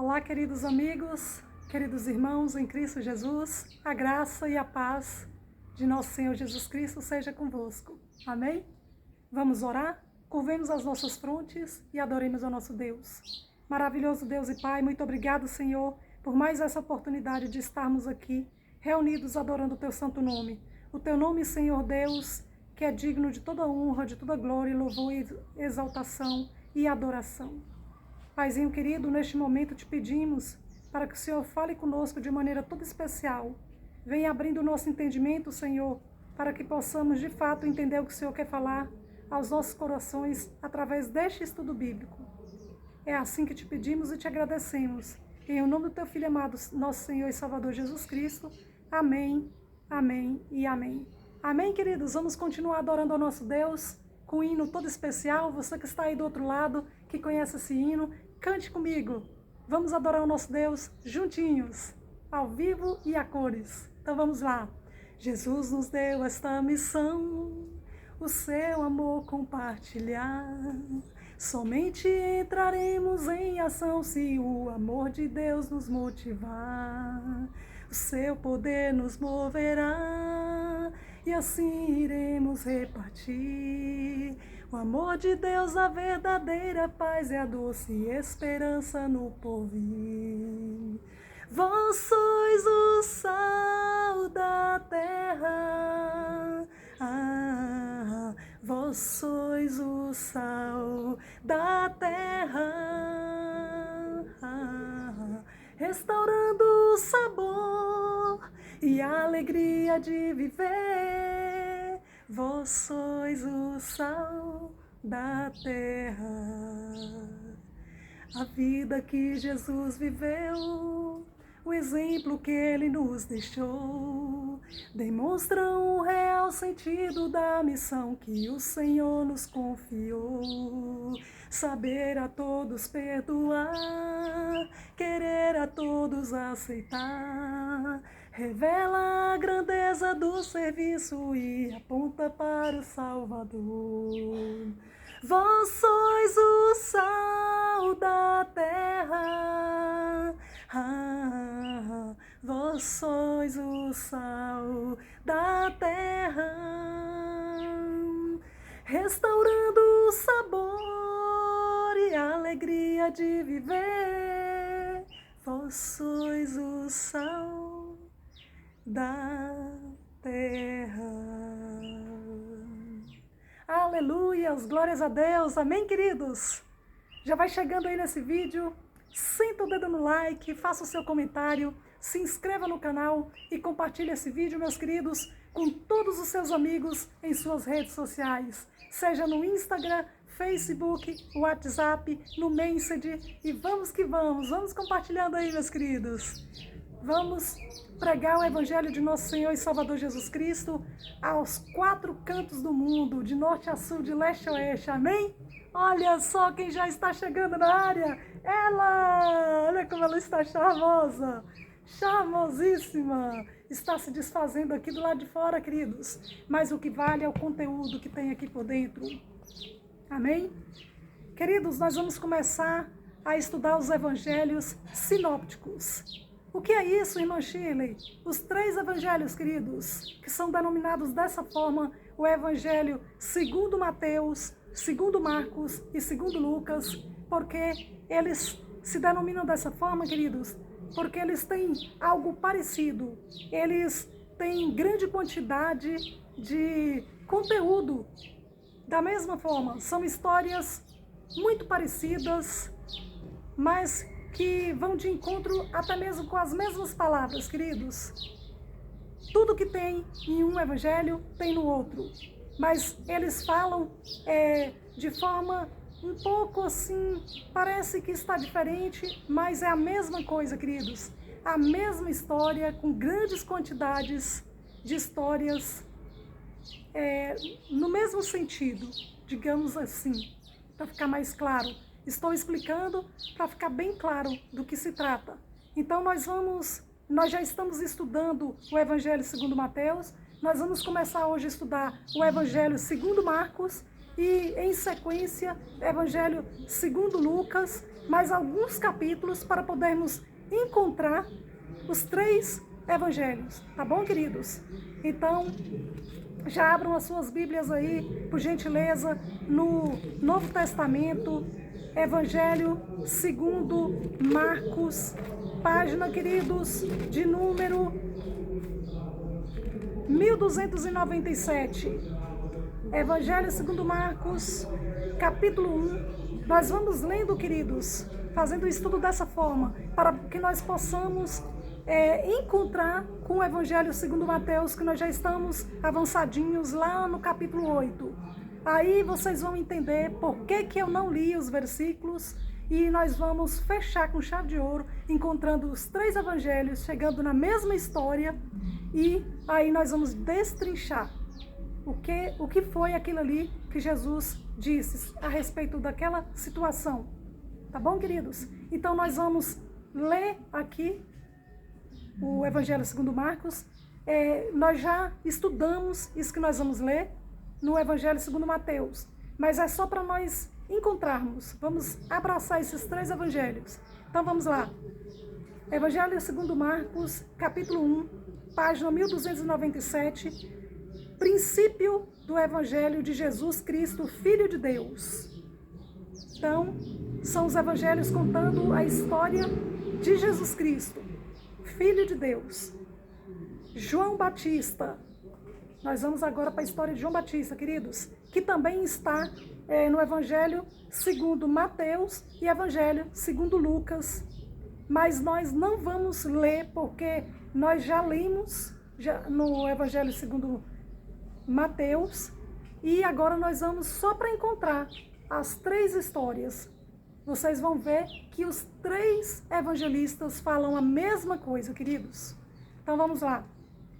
Olá, queridos amigos, queridos irmãos em Cristo Jesus, a graça e a paz de nosso Senhor Jesus Cristo seja convosco. Amém? Vamos orar? Curvemos as nossas frontes e adoremos ao nosso Deus. Maravilhoso Deus e Pai, muito obrigado, Senhor, por mais essa oportunidade de estarmos aqui, reunidos adorando o Teu santo nome. O Teu nome, Senhor Deus, que é digno de toda honra, de toda glória, louvor, exaltação e adoração. Paizinho querido, neste momento te pedimos para que o Senhor fale conosco de maneira toda especial. Venha abrindo o nosso entendimento, Senhor, para que possamos de fato entender o que o Senhor quer falar aos nossos corações através deste estudo bíblico. É assim que te pedimos e te agradecemos. Em nome do Teu Filho amado, nosso Senhor e Salvador Jesus Cristo. Amém, amém e amém. Amém, queridos? Vamos continuar adorando ao nosso Deus com um hino todo especial. Você que está aí do outro lado, que conhece esse hino, cante comigo. Vamos adorar o nosso Deus juntinhos, ao vivo e a cores. Então vamos lá. Jesus nos deu esta missão, o seu amor compartilhar. Somente entraremos em ação se o amor de Deus nos motivar. O seu poder nos moverá e assim iremos repartir. O amor de Deus, a verdadeira paz e a doce esperança no porvir. Vós sois o sal da terra, vós sois o sal da terra, restaurando o sabor e a alegria de viver. Vós sois o sal da terra. A vida que Jesus viveu, o exemplo que Ele nos deixou, demonstram o real sentido da missão que o Senhor nos confiou. Saber a todos perdoar, querer a todos aceitar, revela a grandeza do serviço e aponta para o Salvador. Vós sois o sal da terra, vós sois o sal da terra, restaurando o sabor e a alegria de viver. Vós sois o sal da terra. Aleluias, glórias a Deus, amém, queridos? Já vai chegando aí nesse vídeo, senta o dedo no like, faça o seu comentário, se inscreva no canal e compartilhe esse vídeo, meus queridos, com todos os seus amigos em suas redes sociais, seja no Instagram, Facebook, WhatsApp, no Messenger, e vamos que vamos compartilhando aí, meus queridos. Vamos pregar o Evangelho de nosso Senhor e Salvador Jesus Cristo aos 4 cantos do mundo, de norte a sul, de leste a oeste, amém? Olha só quem já está chegando na área, ela! Olha como ela está charmosa, charmosíssima! Está se desfazendo aqui do lado de fora, queridos, mas o que vale é o conteúdo que tem aqui por dentro, amém? Queridos, nós vamos começar a estudar os Evangelhos sinópticos. O que é isso, irmã Shirley? Os 3 evangelhos, queridos, que são denominados dessa forma, o evangelho segundo Mateus, segundo Marcos e segundo Lucas, porque eles se denominam dessa forma, queridos, porque eles têm algo parecido, eles têm grande quantidade de conteúdo. Da mesma forma, são histórias muito parecidas, mas que vão de encontro até mesmo com as mesmas palavras, queridos. Tudo que tem em um evangelho tem no outro, mas eles falam de forma um pouco assim, parece que está diferente, mas é a mesma coisa, queridos. A mesma história, com grandes quantidades de histórias, no mesmo sentido, digamos assim, para ficar mais claro. Estou explicando para ficar bem claro do que se trata. Então nós já estamos estudando o Evangelho segundo Mateus, nós vamos começar hoje a estudar o Evangelho segundo Marcos e em sequência Evangelho segundo Lucas, mais alguns capítulos para podermos encontrar os 3 evangelhos, tá bom, queridos? Então, já abram as suas Bíblias aí, por gentileza, no Novo Testamento, Evangelho segundo Marcos, página, queridos, de número 1297. Evangelho segundo Marcos, capítulo 1. Nós vamos lendo, queridos, fazendo o estudo dessa forma, para que nós possamos encontrar com o Evangelho segundo Mateus, que nós já estamos avançadinhos lá no capítulo 8. Aí vocês vão entender por que eu não li os versículos e nós vamos fechar com chave de ouro, encontrando os 3 evangelhos, chegando na mesma história, e aí nós vamos destrinchar o que foi aquilo ali que Jesus disse a respeito daquela situação. Tá bom, queridos? Então nós vamos ler aqui o Evangelho segundo Marcos. Nós já estudamos isso que nós vamos ler no Evangelho segundo Mateus, mas é só para nós encontrarmos. Vamos abraçar esses 3 evangelhos. Então vamos lá. Evangelho segundo Marcos, capítulo 1, página 1297, princípio do Evangelho de Jesus Cristo, Filho de Deus. Então, são os evangelhos contando a história de Jesus Cristo, Filho de Deus. João Batista. Nós vamos agora para a história de João Batista, queridos, que também está no Evangelho segundo Mateus e Evangelho segundo Lucas. Mas nós não vamos ler, porque nós já lemos no Evangelho segundo Mateus, e agora nós vamos só para encontrar as 3 histórias. Vocês vão ver que os 3 evangelistas falam a mesma coisa, queridos. Então vamos lá.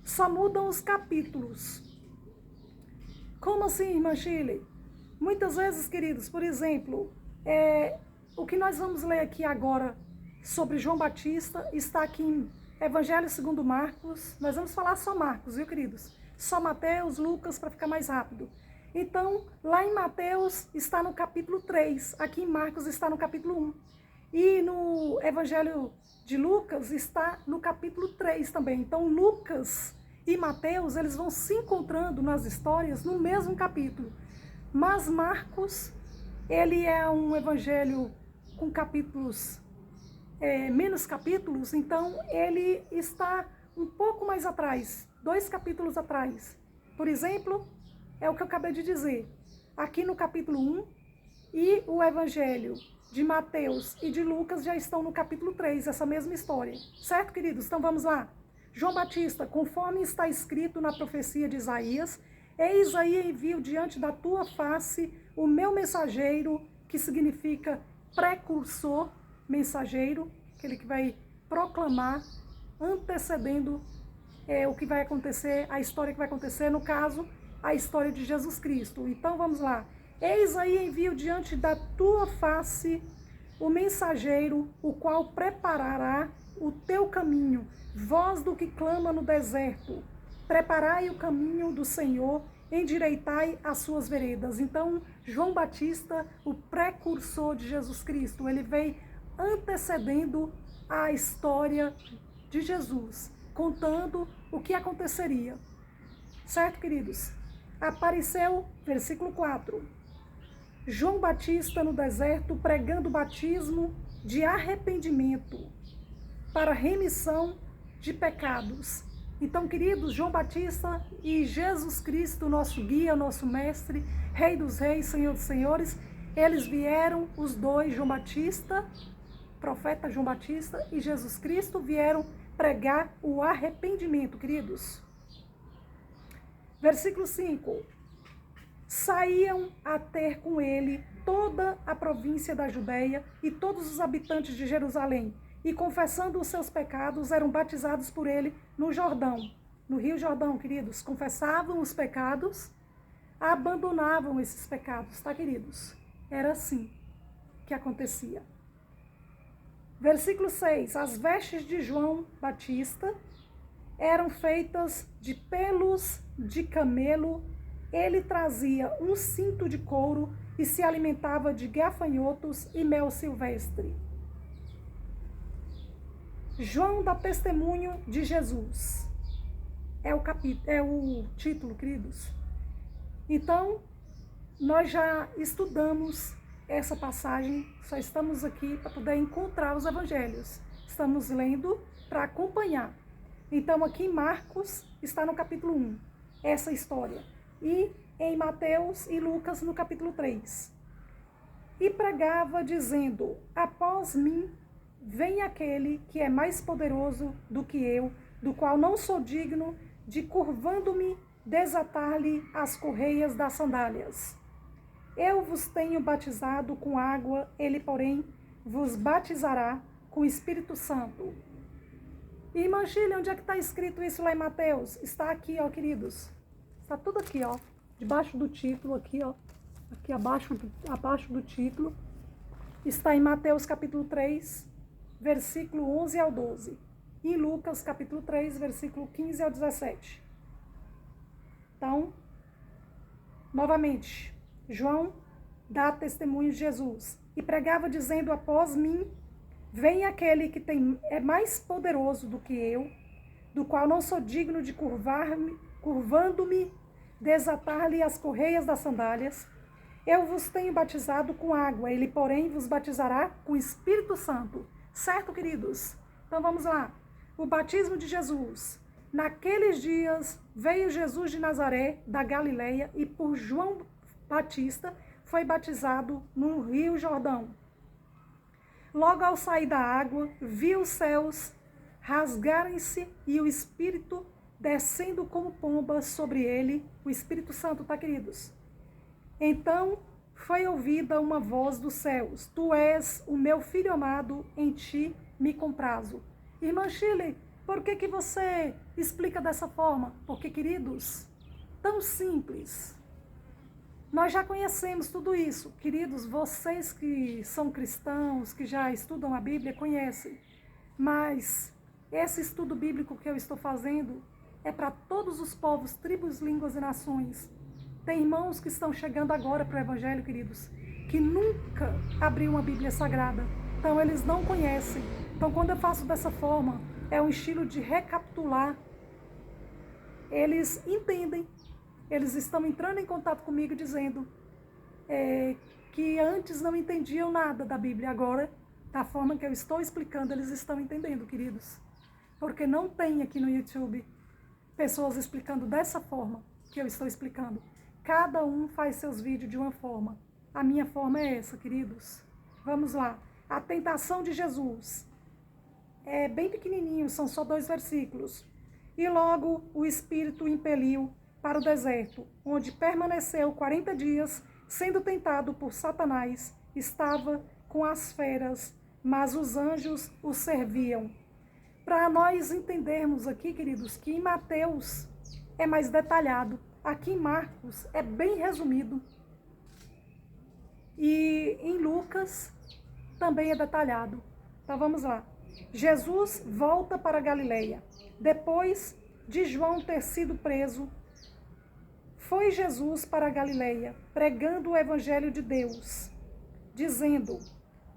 Só mudam os capítulos. Como assim, irmã Shirley? Muitas vezes, queridos, por exemplo, o que nós vamos ler aqui agora sobre João Batista está aqui em Evangelho segundo Marcos. Nós vamos falar só Marcos, viu, queridos? Só Mateus, Lucas, para ficar mais rápido. Então, lá em Mateus está no capítulo 3, aqui em Marcos está no capítulo 1. E no Evangelho de Lucas está no capítulo 3 também. Então, Lucas e Mateus, eles vão se encontrando nas histórias no mesmo capítulo. Mas Marcos, ele é um evangelho com capítulos, menos capítulos, então ele está um pouco mais atrás, 2 capítulos atrás. Por exemplo, é o que eu acabei de dizer. Aqui no capítulo 1, e o evangelho de Mateus e de Lucas já estão no capítulo 3, essa mesma história. Certo, queridos? Então vamos lá. João Batista, conforme está escrito na profecia de Isaías, eis aí envio diante da tua face o meu mensageiro, que significa precursor, mensageiro, aquele que vai proclamar, antecedendo o que vai acontecer, a história que vai acontecer, no caso, a história de Jesus Cristo. Então vamos lá. Eis aí envio diante da tua face o mensageiro, o qual preparará o teu caminho, voz do que clama no deserto. Preparai o caminho do Senhor, endireitai as suas veredas. Então, João Batista, o precursor de Jesus Cristo, ele vem antecedendo a história de Jesus, contando o que aconteceria. Certo, queridos? Apareceu, versículo 4, João Batista no deserto pregando o batismo de arrependimento para remissão de pecados. Então, queridos, João Batista e Jesus Cristo, nosso guia, nosso mestre, Rei dos Reis, Senhor dos Senhores, eles vieram, os dois, João Batista, profeta João Batista e Jesus Cristo, vieram pregar o arrependimento, queridos. Versículo 5. Saíam a ter com ele toda a província da Judeia e todos os habitantes de Jerusalém, e confessando os seus pecados, eram batizados por ele no Jordão. No Rio Jordão, queridos, confessavam os pecados, abandonavam esses pecados, tá, queridos? Era assim que acontecia. Versículo 6. As vestes de João Batista eram feitas de pelos de camelo Ele trazia um cinto de couro e se alimentava de gafanhotos e mel silvestre. João dá testemunho de Jesus. É o título, queridos. Então, nós já estudamos essa passagem, só estamos aqui para poder encontrar os evangelhos. Estamos lendo para acompanhar. Então, aqui em Marcos, está no capítulo 1, essa história. E em Mateus e Lucas, no capítulo 3. E pregava dizendo: após mim vem aquele que é mais poderoso do que eu, do qual não sou digno de, curvando-me, desatar-lhe as correias das sandálias. Eu vos tenho batizado com água, ele, porém, vos batizará com o Espírito Santo. Irmã Shirley, onde é que está escrito isso lá em Mateus? Está aqui, ó, queridos. Está tudo aqui, ó, debaixo do título, aqui, ó. Aqui abaixo do título. Está em Mateus capítulo 3, versículo 11 ao 12. E em Lucas capítulo 3, versículo 15 ao 17. Então, novamente, João dá testemunho de Jesus e pregava dizendo: após mim vem aquele que é mais poderoso do que eu, do qual não sou digno de curvando-me, desatar-lhe as correias das sandálias. Eu vos tenho batizado com água, ele, porém, vos batizará com o Espírito Santo. Certo, queridos? Então vamos lá. O batismo de Jesus. Naqueles dias veio Jesus de Nazaré, da Galileia, e por João Batista foi batizado no Rio Jordão. Logo ao sair da água, viu os céus rasgarem-se e o Espírito descendo como pomba sobre ele, o Espírito Santo, tá, queridos? Então foi ouvida uma voz dos céus: tu és o meu filho amado, em ti me comprazo. Irmã Shirley, por que você explica dessa forma? Porque, queridos, tão simples. Nós já conhecemos tudo isso. Queridos, vocês que são cristãos, que já estudam a Bíblia, conhecem. Mas esse estudo bíblico que eu estou fazendo é para todos os povos, tribos, línguas e nações. Tem irmãos que estão chegando agora para o Evangelho, queridos, que nunca abriu uma Bíblia Sagrada. Então, eles não conhecem. Então, quando eu faço dessa forma, é um estilo de recapitular. Eles entendem. Eles estão entrando em contato comigo dizendo que antes não entendiam nada da Bíblia. Agora, da forma que eu estou explicando, eles estão entendendo, queridos. Porque não tem aqui no YouTube pessoas explicando dessa forma que eu estou explicando. Cada um faz seus vídeos de uma forma. A minha forma é essa, queridos. Vamos lá. A tentação de Jesus. É bem pequenininho, são só 2 versículos. E logo o Espírito o impeliu para o deserto, onde permaneceu 40 dias, sendo tentado por Satanás. Estava com as feras, mas os anjos o serviam. Para nós entendermos aqui, queridos, que em Mateus é mais detalhado. Aqui em Marcos é bem resumido. E em Lucas também é detalhado. Então vamos lá. Jesus volta para a Galileia. Depois de João ter sido preso, foi Jesus para a Galileia, pregando o Evangelho de Deus, dizendo: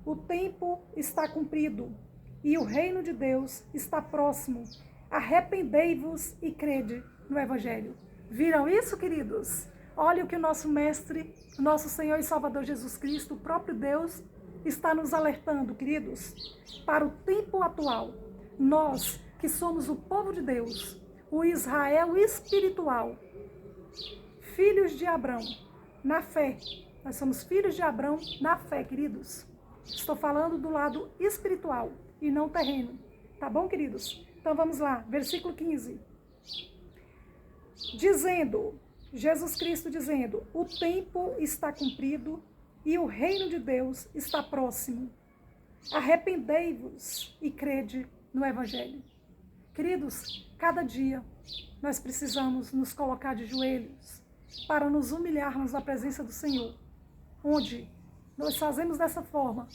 o tempo está cumprido e o reino de Deus está próximo. Arrependei-vos e crede no Evangelho. Viram isso, queridos? Olha o que o nosso Mestre, nosso Senhor e Salvador Jesus Cristo, o próprio Deus, está nos alertando, queridos, para o tempo atual. Nós, que somos o povo de Deus, o Israel espiritual, filhos de Abrão, na fé. Nós somos filhos de Abrão na fé, queridos. Estou falando do lado espiritual e não terreno. Tá bom, queridos? Então vamos lá, versículo 15. Dizendo, Jesus Cristo dizendo: o tempo está cumprido e o reino de Deus está próximo. Arrependei-vos e crede no Evangelho. Queridos, cada dia nós precisamos nos colocar de joelhos para nos humilharmos na presença do Senhor, onde nós fazemos dessa forma,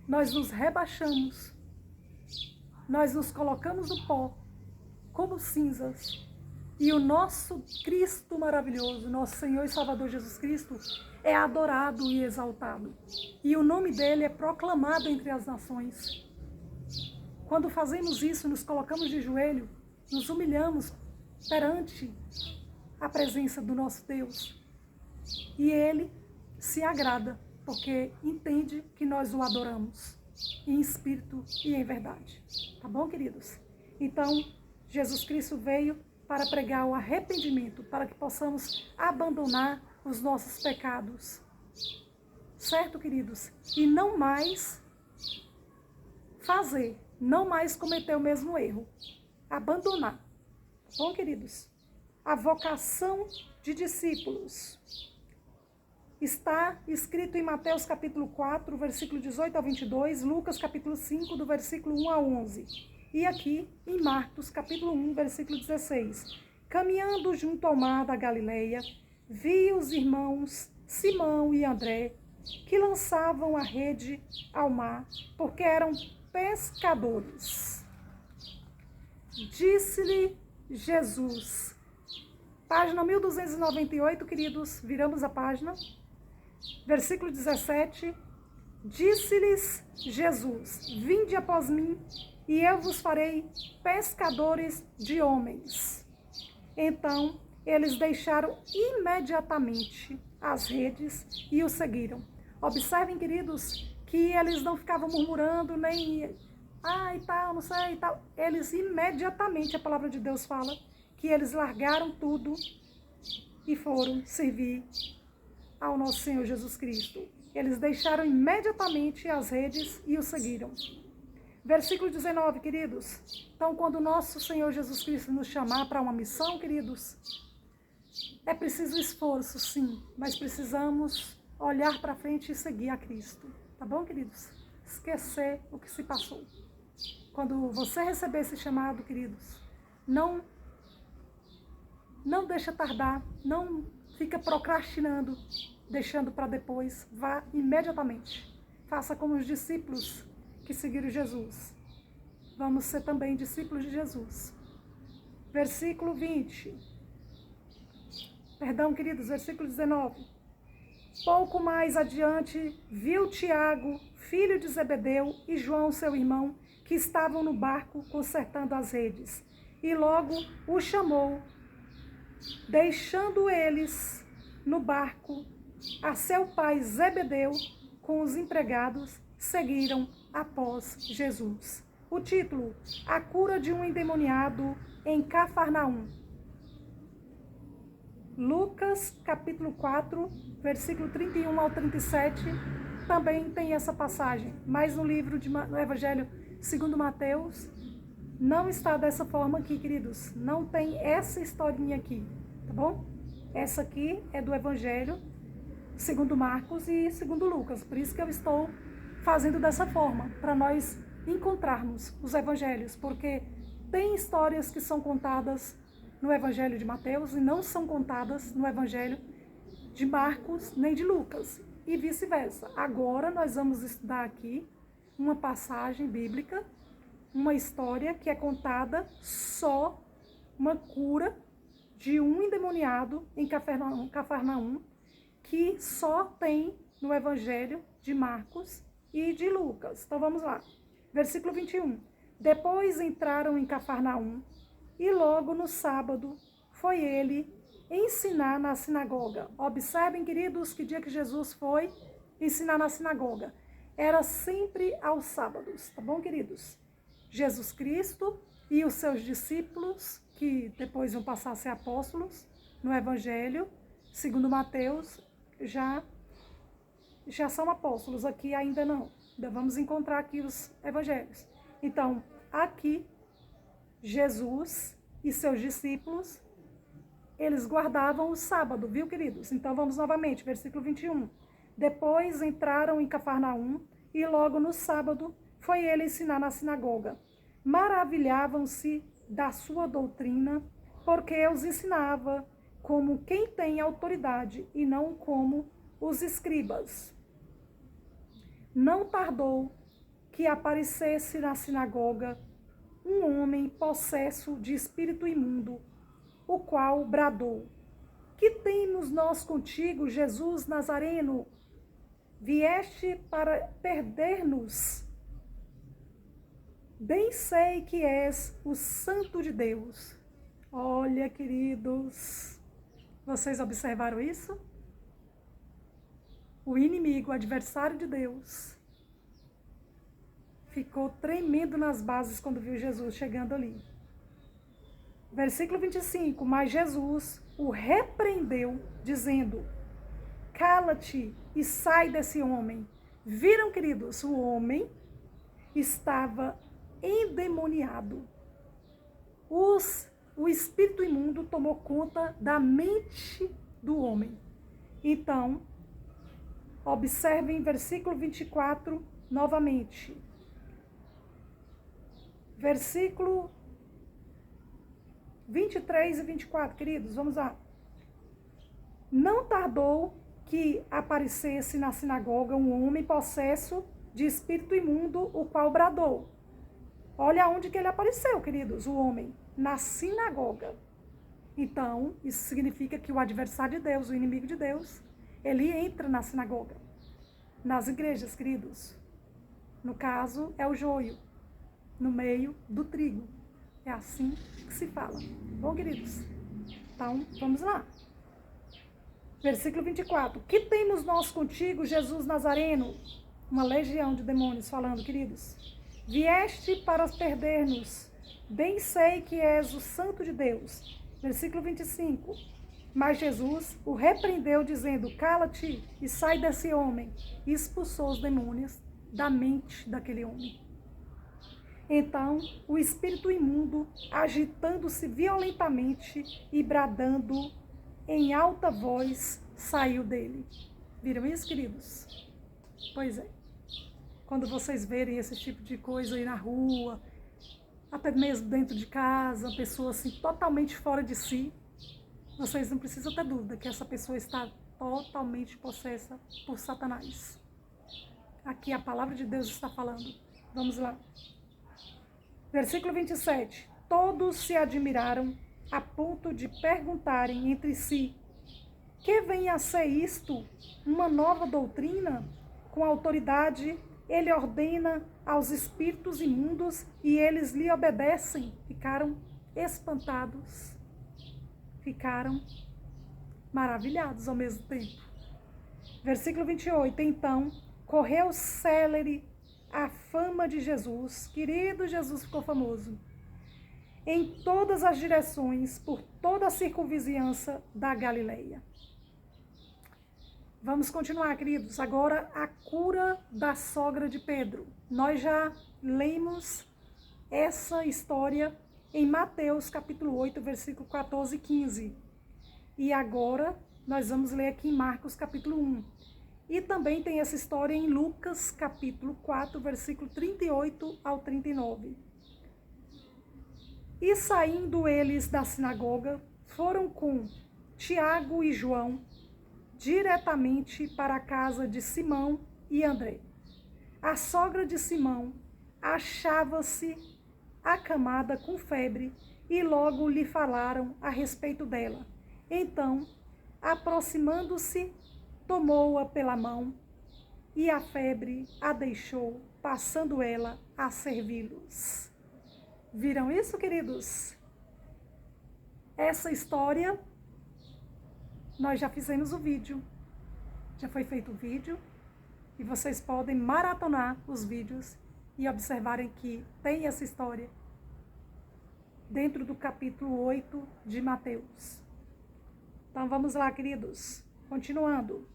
nós nos rebaixamos, nós nos colocamos no pó, como cinzas, E o nosso Cristo maravilhoso, nosso Senhor e Salvador Jesus Cristo, é adorado e exaltado. E o nome dele é proclamado entre as nações. Quando fazemos isso, nos colocamos de joelho, nos humilhamos perante a presença do nosso Deus. E ele se agrada, porque entende que nós o adoramos, em espírito e em verdade. Tá bom, queridos? Então, Jesus Cristo veio para pregar o arrependimento, para que possamos abandonar os nossos pecados. Certo, queridos? E não mais fazer, não mais cometer o mesmo erro. Abandonar. Tá bom, queridos? A vocação de discípulos está escrito em Mateus capítulo 4, versículo 18 ao 22, Lucas capítulo 5, do versículo 1 a 11. E aqui em Marcos capítulo 1, versículo 16. Caminhando junto ao mar da Galileia, vi os irmãos Simão e André, que lançavam a rede ao mar, porque eram pescadores. Disse-lhe Jesus. Página 1298, queridos, viramos a página. Versículo 17. Disse-lhes Jesus: vinde após mim, e eu vos farei pescadores de homens. Então, eles deixaram imediatamente as redes e o seguiram. Observem, queridos, que eles não ficavam murmurando, nem e tal, não sei e tal. Eles imediatamente, a palavra de Deus fala, que eles largaram tudo e foram servir ao nosso Senhor Jesus Cristo. Eles deixaram imediatamente as redes e o seguiram. Versículo 19, queridos. Então, quando o nosso Senhor Jesus Cristo nos chamar para uma missão, queridos, é preciso esforço, sim, mas precisamos olhar para frente e seguir a Cristo. Tá bom, queridos? Esquecer o que se passou. Quando você receber esse chamado, queridos, não deixa tardar, não fica procrastinando, deixando para depois, vá imediatamente. Faça como os discípulos que seguiram Jesus. Vamos ser também discípulos de Jesus. Versículo 20. Perdão, queridos, versículo 19. Pouco mais adiante, viu Tiago, filho de Zebedeu, e João, seu irmão, que estavam no barco consertando as redes. E logo o chamou, deixando eles no barco, a seu pai Zebedeu, com os empregados, seguiram após Jesus. O título: A cura de um endemoniado em Cafarnaum. Lucas, capítulo 4, versículo 31 ao 37, também tem essa passagem. Mas no livro no Evangelho segundo Mateus, não está dessa forma aqui, queridos. Não tem essa historinha aqui, tá bom? Essa aqui é do Evangelho segundo Marcos e segundo Lucas. Por isso que eu estou fazendo dessa forma, para nós encontrarmos os evangelhos, porque tem histórias que são contadas no Evangelho de Mateus e não são contadas no Evangelho de Marcos nem de Lucas, e vice-versa. Agora nós vamos estudar aqui uma passagem bíblica, uma história que é contada só uma cura de um endemoniado em Cafarnaum, que só tem no Evangelho de Marcos e de Lucas. Então vamos lá. Versículo 21. Depois entraram em Cafarnaum, e logo no sábado foi ele ensinar na sinagoga. Observem, queridos, que dia que Jesus foi ensinar na sinagoga. Era sempre aos sábados, tá bom, queridos? Jesus Cristo e os seus discípulos, que depois vão passar a ser apóstolos, no Evangelho, segundo Mateus, já são apóstolos, aqui ainda não. Ainda vamos encontrar aqui os evangelhos. Então, aqui, Jesus e seus discípulos, eles guardavam o sábado, viu, queridos? Então, vamos novamente, versículo 21. Depois entraram em Cafarnaum, e logo no sábado foi ele ensinar na sinagoga. Maravilhavam-se da sua doutrina, porque os ensinava como quem tem autoridade e não como os escribas. Não tardou que aparecesse na sinagoga um homem possesso de espírito imundo, o qual bradou: que temos nós contigo, Jesus Nazareno? Vieste para perder-nos? Bem sei que és o Santo de Deus. Olha, queridos, vocês observaram isso? O inimigo, o adversário de Deus, ficou tremendo nas bases quando viu Jesus chegando ali. Versículo 25, mas Jesus o repreendeu, dizendo: cala-te e sai desse homem. Viram, queridos? O homem estava endemoniado. O espírito imundo tomou conta da mente do homem. Então, observem versículo 24 novamente. Versículo 23 e 24, queridos, vamos lá. Não tardou que aparecesse na sinagoga um homem possesso de espírito imundo, o qual bradou. Olha onde que ele apareceu, queridos, o homem, na sinagoga. Então, isso significa que o adversário de Deus, o inimigo de Deus, ele entra na sinagoga, nas igrejas, queridos. No caso, é o joio, no meio do trigo. É assim que se fala. Bom, queridos? Então, vamos lá. Versículo 24. Que temos nós contigo, Jesus Nazareno? Uma legião de demônios falando, queridos. Vieste para perder-nos. Bem sei que és o Santo de Deus. Versículo 25. Mas Jesus o repreendeu, dizendo: cala-te e sai desse homem. E expulsou os demônios da mente daquele homem. Então, o espírito imundo, agitando-se violentamente e bradando em alta voz, saiu dele. Viram isso, queridos? Pois é. Quando vocês verem esse tipo de coisa aí na rua, até mesmo dentro de casa, pessoa assim totalmente fora de si, vocês não precisam ter dúvida que essa pessoa está totalmente possessa por Satanás. Aqui a palavra de Deus está falando. Vamos lá. Versículo 27. Todos se admiraram a ponto de perguntarem entre si: que vem a ser isto? Uma nova doutrina? Com autoridade ele ordena aos espíritos imundos e eles lhe obedecem. Ficaram espantados. Ficaram maravilhados ao mesmo tempo. Versículo 28. Então correu célere a fama de Jesus, querido Jesus ficou famoso, em todas as direções, por toda a circunvizinhança da Galileia. Vamos continuar, queridos. Agora, a cura da sogra de Pedro. Nós já lemos essa história em Mateus, capítulo 8, versículo 14 e 15. E agora, nós vamos ler aqui em Marcos, capítulo 1. E também tem essa história em Lucas, capítulo 4, versículo 38 ao 39. E saindo eles da sinagoga, foram com Tiago e João diretamente para a casa de Simão e André. A sogra de Simão achava-se acamada com febre e logo lhe falaram a respeito dela. Então, aproximando-se, tomou-a pela mão e a febre a deixou, passando ela a servi-los. Viram isso, queridos? Essa história, nós já fizemos o vídeo. Já foi feito o vídeo e vocês podem maratonar os vídeos e observarem que tem essa história dentro do capítulo 8 de Mateus. Então vamos lá, queridos. Continuando.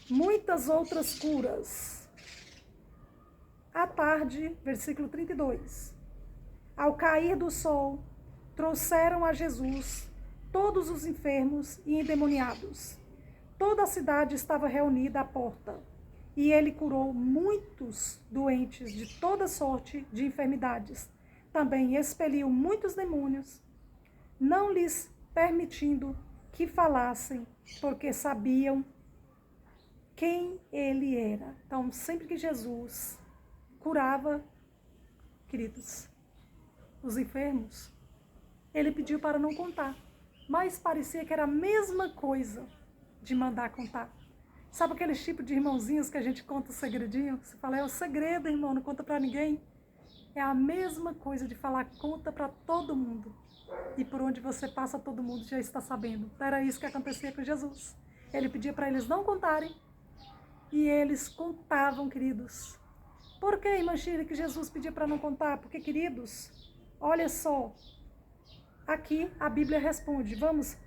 Muitas outras curas. À tarde, versículo 32. Ao cair do sol, trouxeram a Jesus todos os enfermos e endemoniados. Toda a cidade estava reunida à porta, e ele curou muitos doentes de toda sorte de enfermidades. Também expeliu muitos demônios, não lhes permitindo que falassem, porque sabiam quem ele era. Então, sempre que Jesus curava, queridos, os enfermos, ele pediu para não contar. Mas parecia que era a mesma coisa de mandar contar. Sabe aqueles tipos de irmãozinhos que a gente conta o segredinho? Você fala, é o segredo, irmão, não conta para ninguém. É a mesma coisa de falar, conta para todo mundo. E por onde você passa, todo mundo já está sabendo. Era isso que acontecia com Jesus. Ele pedia para eles não contarem. E eles contavam, queridos. Por que, irmã Shirley, que Jesus pedia para não contar? Porque, queridos, olha só. Aqui a Bíblia responde,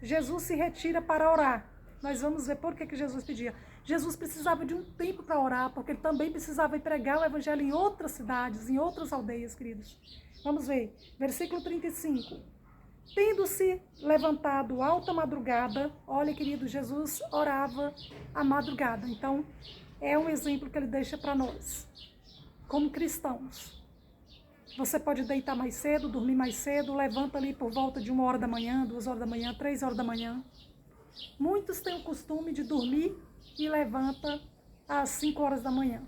Jesus se retira para orar. Nós vamos ver por que Jesus pedia. Jesus precisava de um tempo para orar, porque ele também precisava ir pregar o evangelho em outras cidades, em outras aldeias, queridos. Vamos ver, versículo 35. Tendo-se levantado alta madrugada, olha, querido, Jesus orava à madrugada. Então, é um exemplo que ele deixa para nós, como cristãos. Você pode deitar mais cedo, dormir mais cedo, levanta ali por volta de 1h da manhã, 2h da manhã, 3h da manhã. Muitos têm o costume de dormir e levanta às 5h da manhã.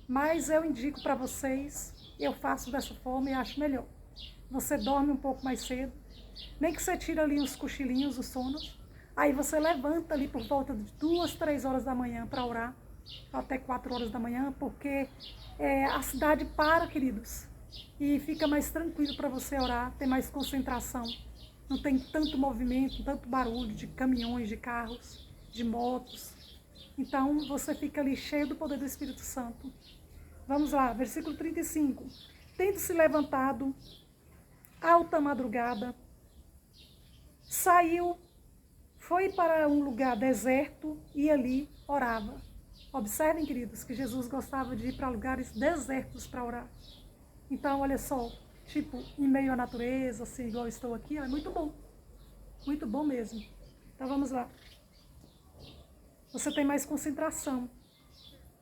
Mas eu indico para vocês, eu faço dessa forma e acho melhor. Você dorme um pouco mais cedo, nem que você tire ali uns cochilinhos, os sonos, aí você levanta ali por volta de 2, 3h da manhã para orar, até 4h da manhã, porque a cidade para, queridos, e fica mais tranquilo para você orar, tem mais concentração. Não tem tanto movimento, tanto barulho de caminhões, de carros, de motos. Então, você fica ali cheio do poder do Espírito Santo. Vamos lá, versículo 35. Tendo-se levantado, alta madrugada, saiu, foi para um lugar deserto e ali orava. Observem, queridos, que Jesus gostava de ir para lugares desertos para orar. Então, olha só, tipo, em meio à natureza, assim, igual eu estou aqui, é muito bom mesmo. Então, vamos lá. Você tem mais concentração,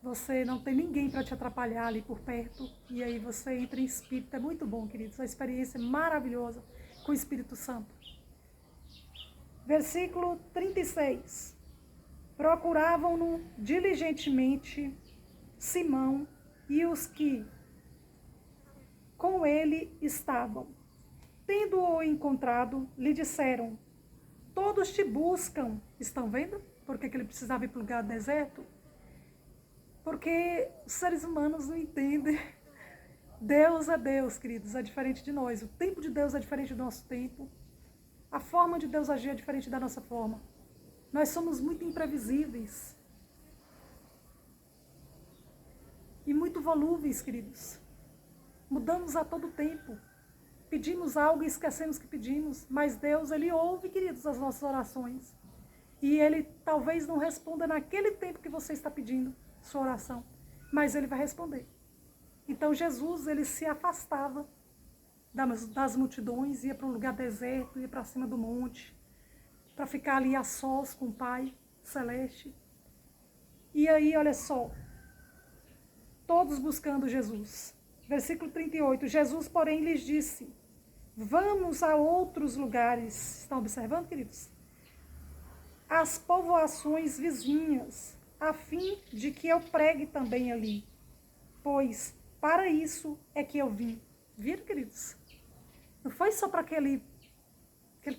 você não tem ninguém para te atrapalhar ali por perto, e aí você entra em espírito, é muito bom, queridos, uma experiência maravilhosa com o Espírito Santo. Versículo 36. Procuravam-no diligentemente Simão e os que com ele estavam. Tendo-o encontrado, lhe disseram, todos te buscam. Estão vendo? Por que ele precisava ir para o lugar deserto? Porque os seres humanos não entendem. Deus é Deus, queridos, é diferente de nós. O tempo de Deus é diferente do nosso tempo. A forma de Deus agir é diferente da nossa forma. Nós somos muito imprevisíveis. E muito volúveis, queridos. Mudamos a todo tempo. Pedimos algo e esquecemos que pedimos. Mas Deus, Ele ouve, queridos, as nossas orações. E Ele talvez não responda naquele tempo que você está pedindo sua oração. Mas Ele vai responder. Então Jesus, Ele se afastava das multidões, ia para um lugar deserto, ia para cima do monte, para ficar ali a sós com o Pai Celeste. E aí, olha só, todos buscando Jesus. Versículo 38, Jesus, porém, lhes disse, vamos a outros lugares. Estão observando, queridos? As povoações vizinhas, a fim de que eu pregue também ali. Pois para isso é que eu vim. Viram, queridos? Não foi só para aquele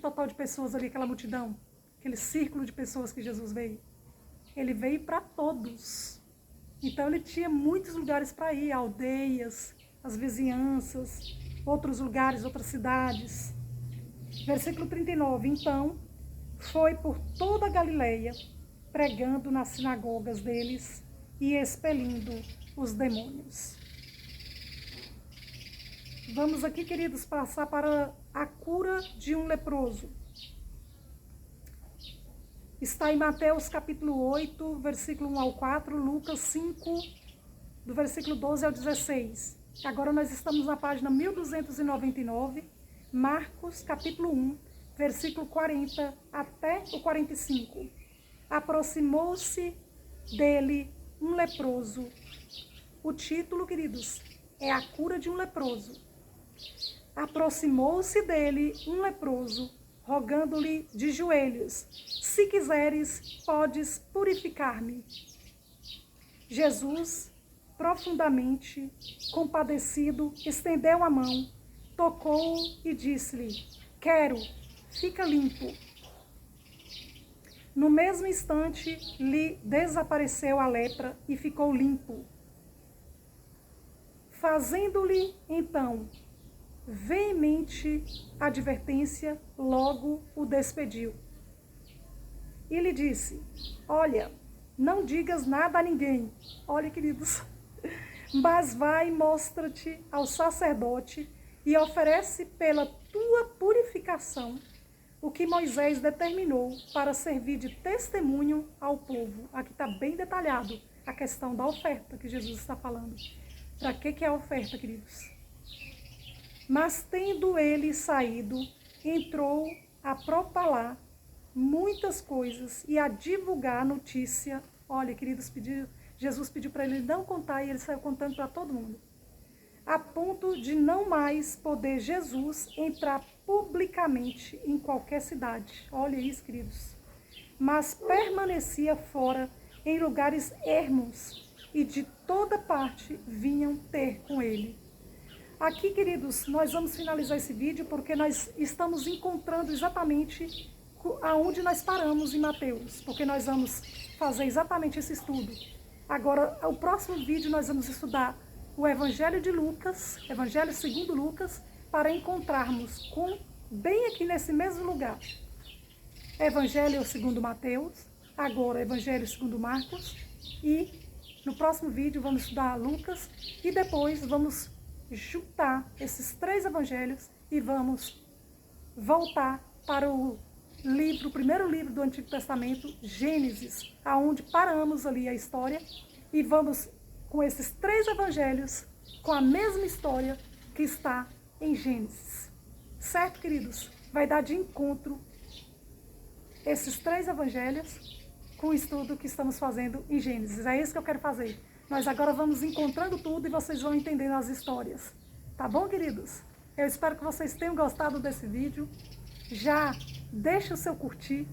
total de pessoas ali, aquela multidão, aquele círculo de pessoas que Jesus veio. Ele veio para todos. Então ele tinha muitos lugares para ir, aldeias, as vizinhanças, outros lugares, outras cidades. Versículo 39, então foi por toda a Galileia, pregando nas sinagogas deles e expelindo os demônios. Vamos aqui, queridos, passar para a cura de um leproso. Está em Mateus capítulo 8, versículo 1 ao 4, Lucas 5, do versículo 12 ao 16. Agora nós estamos na página 1299, Marcos capítulo 1, versículo 40 até o 45. Aproximou-se dele um leproso. O título, queridos, é a cura de um leproso. Aproximou-se dele um leproso, rogando-lhe de joelhos, se quiseres, podes purificar-me. Jesus, profundamente compadecido, estendeu a mão, tocou-o e disse-lhe, Quero, fica limpo. No mesmo instante, lhe desapareceu a lepra e ficou limpo. Fazendo-lhe, então, veemente advertência, logo o despediu. E lhe disse, olha, não digas nada a ninguém. Olha, queridos, mas vai e mostra-te ao sacerdote e oferece pela tua purificação o que Moisés determinou para servir de testemunho ao povo. Aqui está bem detalhado a questão da oferta que Jesus está falando. Para que é a oferta, queridos? Mas tendo ele saído, entrou a propalar muitas coisas e a divulgar a notícia. Olha, queridos, Jesus pediu para ele não contar e ele saiu contando para todo mundo. A ponto de não mais poder Jesus entrar publicamente em qualquer cidade. Olha isso, queridos. Mas permanecia fora em lugares ermos e de toda parte vinham ter com ele. Aqui, queridos, nós vamos finalizar esse vídeo porque nós estamos encontrando exatamente aonde nós paramos em Mateus, porque nós vamos fazer exatamente esse estudo. Agora, o próximo vídeo nós vamos estudar o Evangelho de Lucas, Evangelho segundo Lucas, para encontrarmos bem aqui nesse mesmo lugar. Evangelho segundo Mateus, agora Evangelho segundo Marcos, e no próximo vídeo vamos estudar Lucas, e depois vamos juntar esses 3 evangelhos e vamos voltar para o primeiro livro do Antigo Testamento, Gênesis, aonde paramos ali a história, e vamos com esses 3 evangelhos, com a mesma história que está em Gênesis. Certo, queridos? Vai dar de encontro esses 3 evangelhos com o estudo que estamos fazendo em Gênesis. É isso que eu quero fazer. Nós agora vamos encontrando tudo e vocês vão entendendo as histórias. Tá bom, queridos? Eu espero que vocês tenham gostado desse vídeo. Já deixe o seu curtir,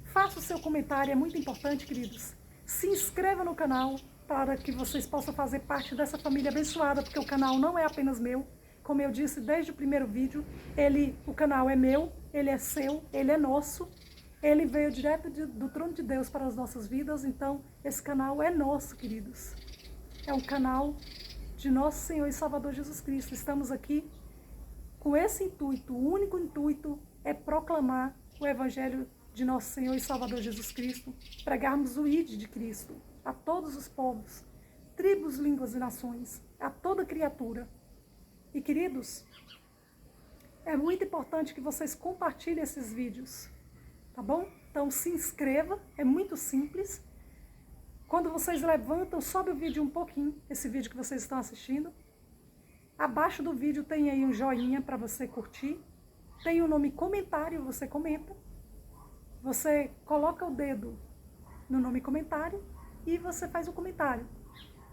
faça o seu comentário, é muito importante, queridos. Se inscreva no canal para que vocês possam fazer parte dessa família abençoada, porque o canal não é apenas meu. Como eu disse desde o primeiro vídeo, o canal é meu, ele é seu, ele é nosso. Ele veio direto do trono de Deus para as nossas vidas, então esse canal é nosso, queridos. É um canal de nosso Senhor e Salvador Jesus Cristo. Estamos aqui com esse intuito, o único intuito é proclamar o Evangelho de nosso Senhor e Salvador Jesus Cristo, pregarmos o ID de Cristo a todos os povos, tribos, línguas e nações, a toda criatura. E, queridos, é muito importante que vocês compartilhem esses vídeos, tá bom? Então se inscreva, é muito simples. Quando vocês levantam, sobe o vídeo um pouquinho, esse vídeo que vocês estão assistindo. Abaixo do vídeo tem aí um joinha para você curtir. Tem o nome comentário, você comenta. Você coloca o dedo no nome comentário e você faz o comentário.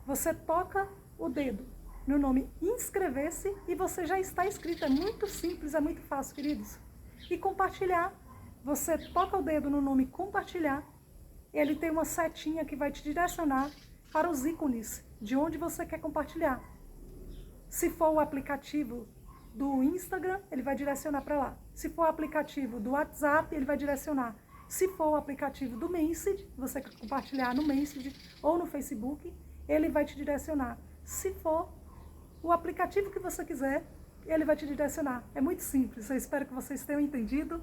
Você toca o dedo no nome inscrever-se e você já está inscrito. É muito simples, é muito fácil, queridos. E compartilhar. Você toca o dedo no nome compartilhar. Ele tem uma setinha que vai te direcionar para os ícones de onde você quer compartilhar. Se for o aplicativo do Instagram, ele vai direcionar para lá. Se for o aplicativo do WhatsApp, ele vai direcionar. Se for o aplicativo do Message, você quer compartilhar no Message ou no Facebook, ele vai te direcionar. Se for o aplicativo que você quiser, ele vai te direcionar. É muito simples, eu espero que vocês tenham entendido.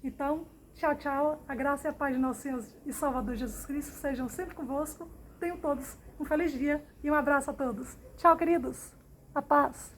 Então, tchau, tchau. A graça e a paz de nosso Senhor e Salvador Jesus Cristo sejam sempre convosco. Tenham todos um feliz dia e um abraço a todos. Tchau, queridos. A paz.